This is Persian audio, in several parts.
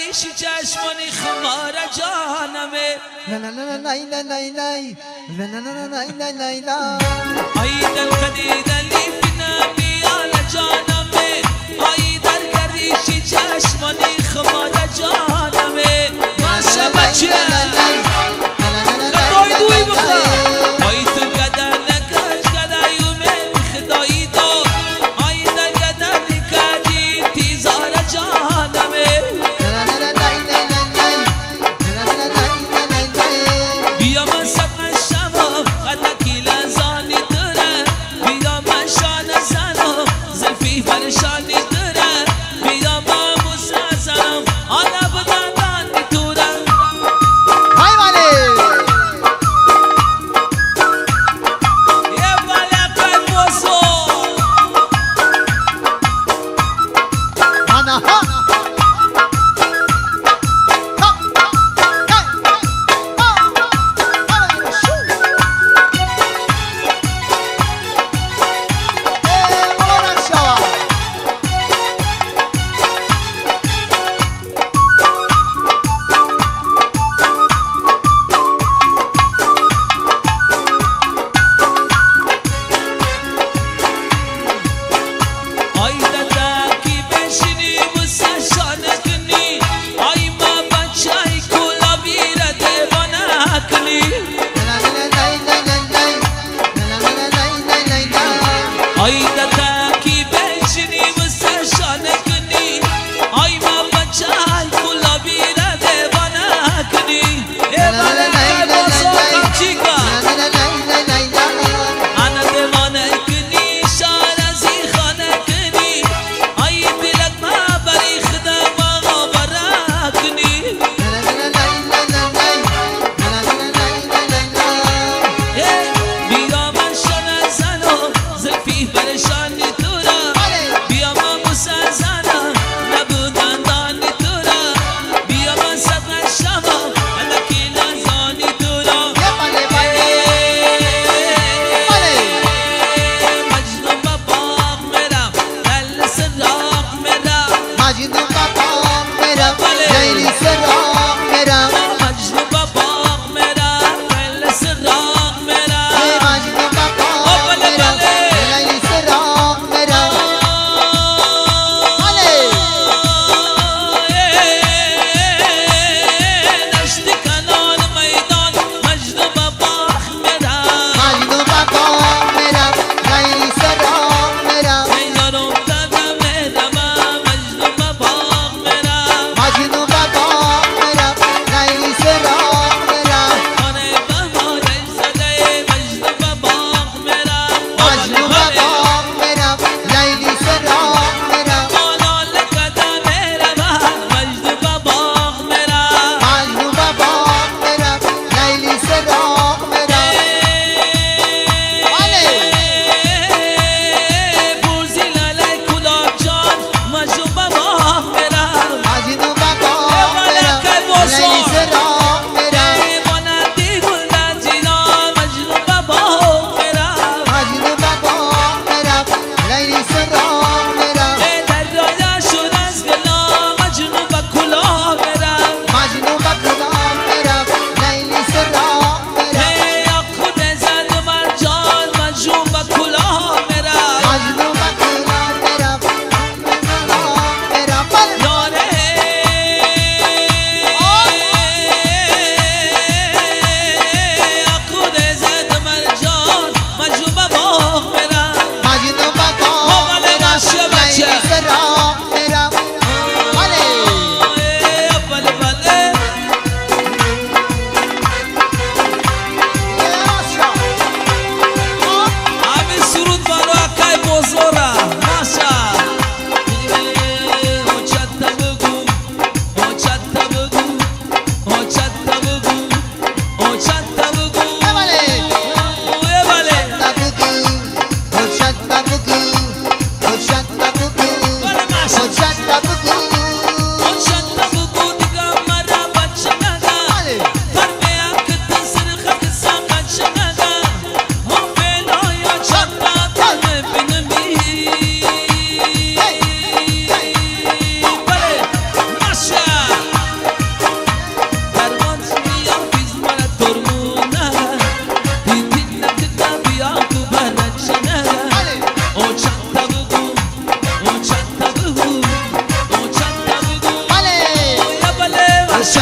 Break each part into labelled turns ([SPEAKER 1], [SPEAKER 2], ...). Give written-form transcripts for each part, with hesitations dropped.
[SPEAKER 1] ریشی چشمانی خمار جانمه
[SPEAKER 2] لا لا لا لا لا لا لا لا لا لا لا لا لا
[SPEAKER 1] عيد القديد اللي فينا بيال جانمه عيد القريشي چشمانی خمار جانمه ماشا بچه لقای دوی بخواه عيد القدر نکش قدر یومه خدایی دو عيد القدر نکردی تیزار جانمه بیا من سقن شما قدکی لزانی داره بیا من شان زنم زلفی فرشانی داره بیا من موسا زنم آنا بدندانی تو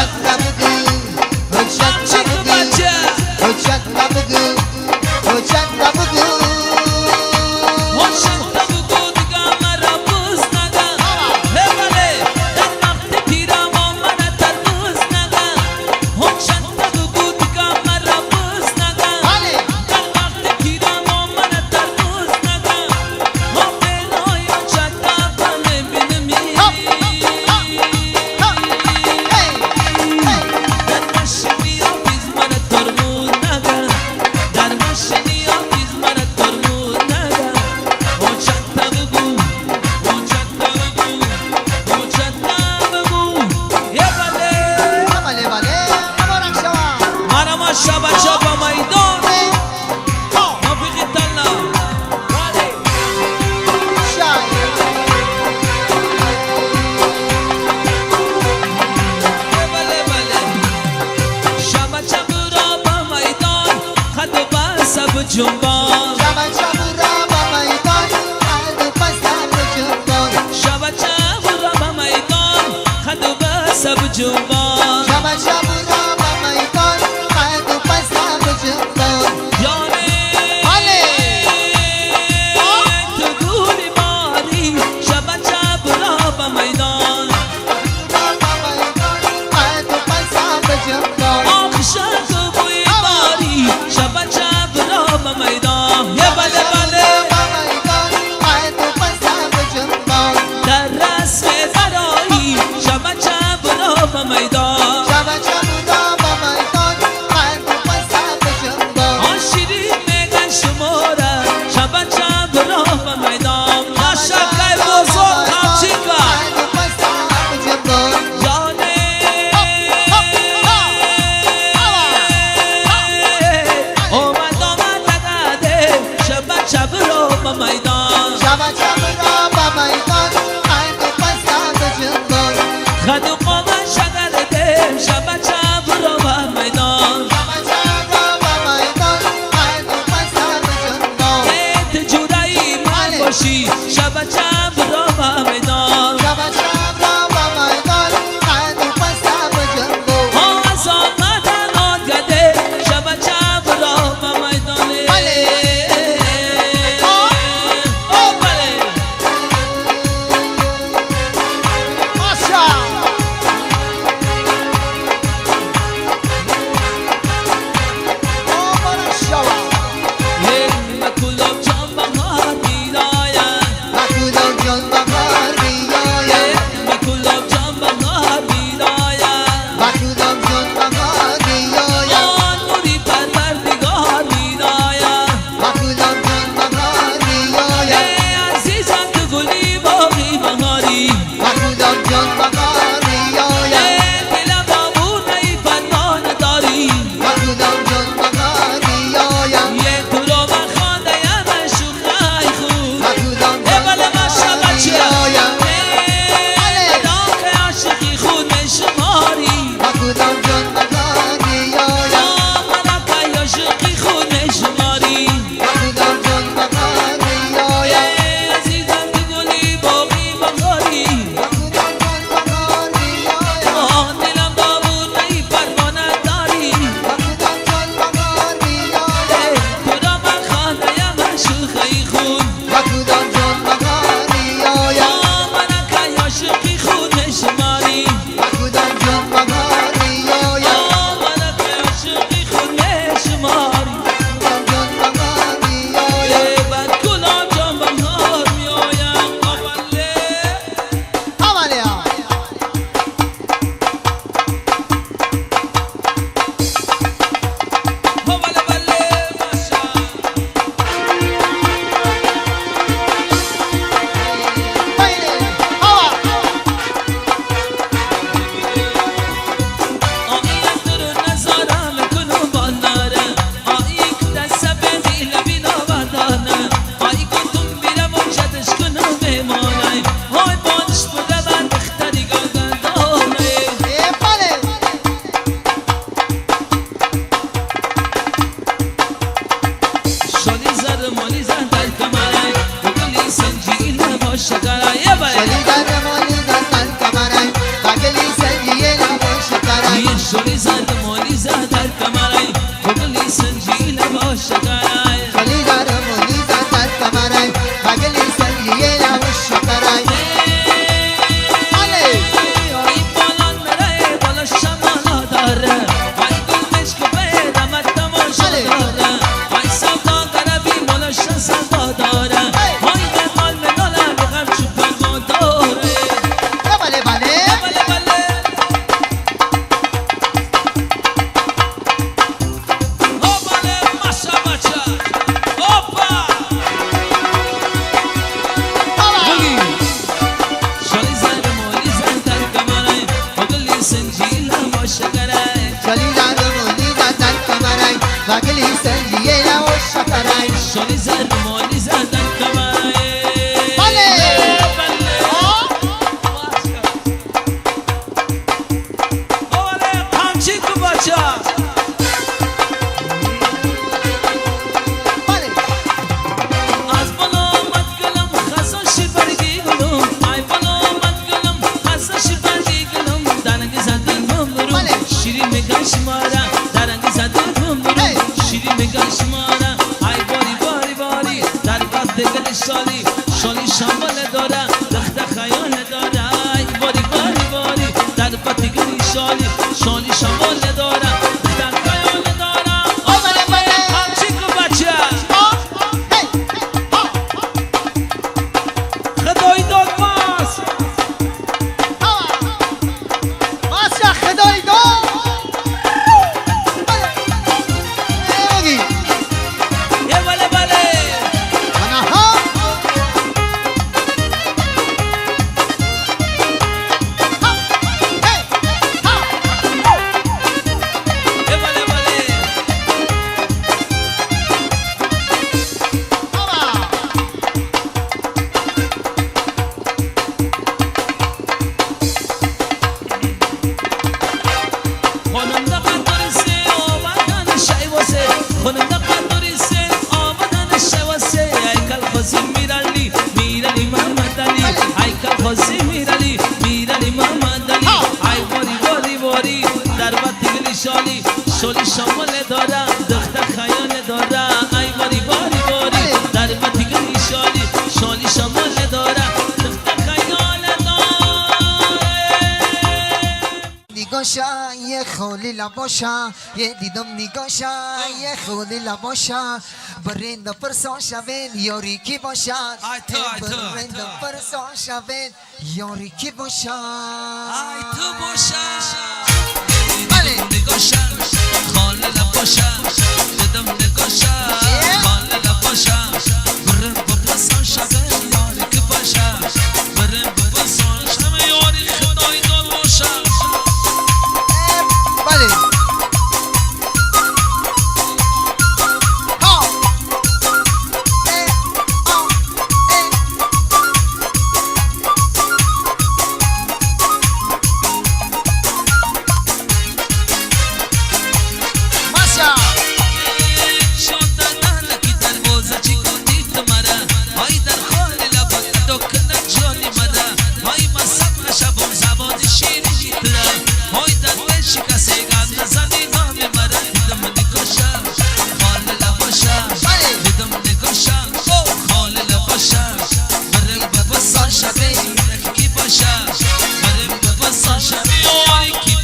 [SPEAKER 2] حجت نبگو حجت
[SPEAKER 1] همچین
[SPEAKER 2] نبگو
[SPEAKER 1] بچه
[SPEAKER 2] حجت نبگو حجت نبگو
[SPEAKER 1] حجت نبگو دیگه مرا بوس نده بله در وقت پیرم من ترموز نده حجت نبگو دیگه مرا بوس نده در وقت پیرم من ترموز نده ما بلای حجت نبگو بینمی در مشنی آفیز من ترموز نده در مشنی آفیز من ترموز نده حجت نبگو حجت نبگو حجت نبگو یه بله
[SPEAKER 2] بله بله مبارک شما
[SPEAKER 1] منم آشا بچه با میدان نفیقی تلا بله
[SPEAKER 2] شای
[SPEAKER 1] بله بله شب چبورا با میدان خد و بس اب جنبان
[SPEAKER 2] شب چبورا با میدان خد و بس اب جنبان
[SPEAKER 1] شب چبورا با میدان خد و بس اب جنبان
[SPEAKER 2] شب چبورا با میدان خد و بس اب جنبان
[SPEAKER 1] یه شوری زد مولی زد در کمرای بگلی سنجیل با شکرای
[SPEAKER 2] شلی زد مولی زد در کمرای بگلی سنجیل با شکرای
[SPEAKER 1] ای بالان میره بالا شمالا داره ای گل مشک به دمت تماشا داره ای سودا گربی بالا شسودا داره ای به حال مدالا بغم چوبه ما داره
[SPEAKER 2] بله بله
[SPEAKER 1] بله بله او بله ماشا ماشا اوپا بگی شالی زن مولی زن در کمرای بگلی سنجیل با شکرای
[SPEAKER 2] شلی زد مولی زد در کمرای بگلی سنجیل با شکرای
[SPEAKER 1] شالی زن مولی زن در کمرای
[SPEAKER 2] بله
[SPEAKER 1] بله او بله همچی کو بچه
[SPEAKER 2] بله
[SPEAKER 1] از بالا آمد گلم خزاشی برگی گلم ای بالا آمد گلم خزاشی برگی گلم درنگی زدن بمرم
[SPEAKER 2] بله.
[SPEAKER 1] شیری میگن شمارم درنگی زدن بمرم شیری میگن شمارم ای باری باری باری در وقت گل شالی شالی شامل داره دخت خیال داره ای باری باری باری در وقت گل شالی شالی شامل داره دخت خیال داره او بله بله همچی کو بچه خدای داد ماست
[SPEAKER 2] ماشا خدای دو بگی
[SPEAKER 1] یه بله بله
[SPEAKER 2] آنها
[SPEAKER 1] یه بله بله خانم دا قطاری سه آمدن شای واسه خانم دا قطاری سه آمدن شای واسه ایکل خوزی میرالی میرالی محمد علی ایکل خوزی میرالی میرالی محمد علی ای باری باری باری در وقت گلی شالی شالی شامل داره دختر خیال داره ای باری باری باری در وقت گلی شالی شالی شامل داره دختر خیال داره
[SPEAKER 2] نگاشا یه خولی لباشا یه دیدم نگاشا یه خولی لباشا برند پرسان شوین یاری کی باشد برند پرسان شوین یاری کی باشد
[SPEAKER 1] ای تو باشم
[SPEAKER 2] بله
[SPEAKER 1] نگاشم خاله لباشم ددم نگاشم خاله لباشم برم بپرسان شبه یاری که باشم برم بپرسان شبه یاری خدای دار باشم
[SPEAKER 2] بله ها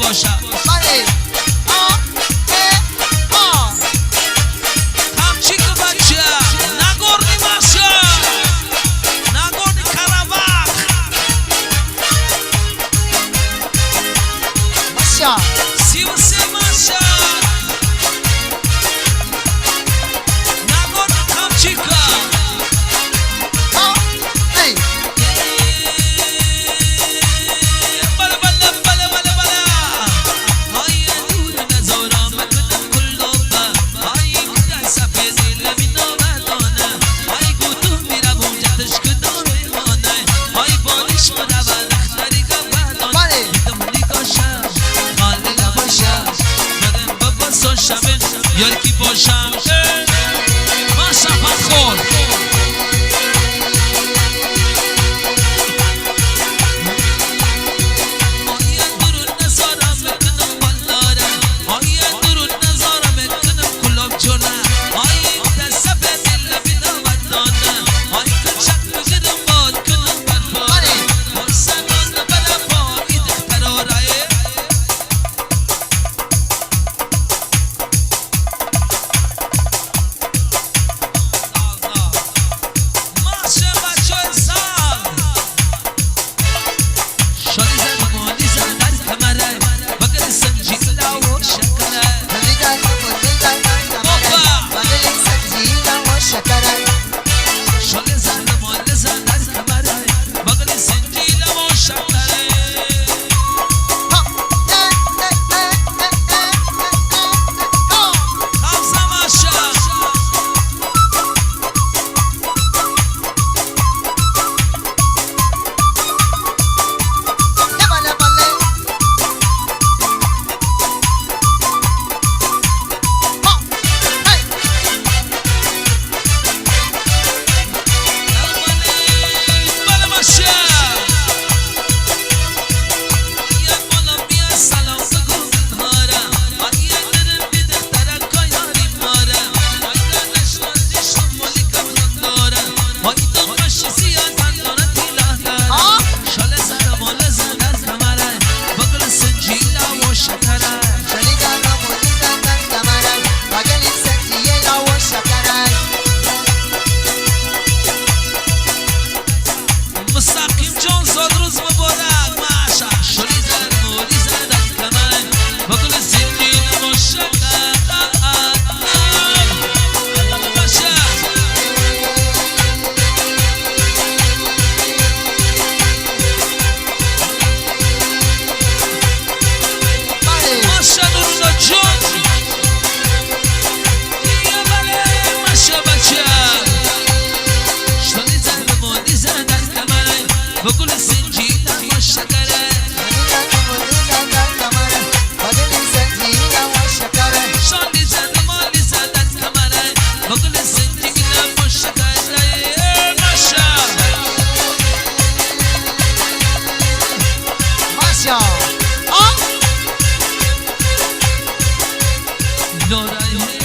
[SPEAKER 2] ماشا بله
[SPEAKER 1] همچی که بچه نگردی ماشا نگردی کربخ
[SPEAKER 2] ماشا
[SPEAKER 1] 33 ماشا نگردی همچی که
[SPEAKER 2] ها ای
[SPEAKER 1] بله بله بله بله بله های دور نزارم بدم کل دوبه های کدر سفیدی لبینو بدانه های گوتو میرم جتش کدار ایمانه های بانش مده و دختری که بدانه
[SPEAKER 2] بله
[SPEAKER 1] دیدم نگاشم خاله لباشم برم بابا سان شبه یار کی باشم ما شفت خور آیا درون نزارم بکنم والا لورای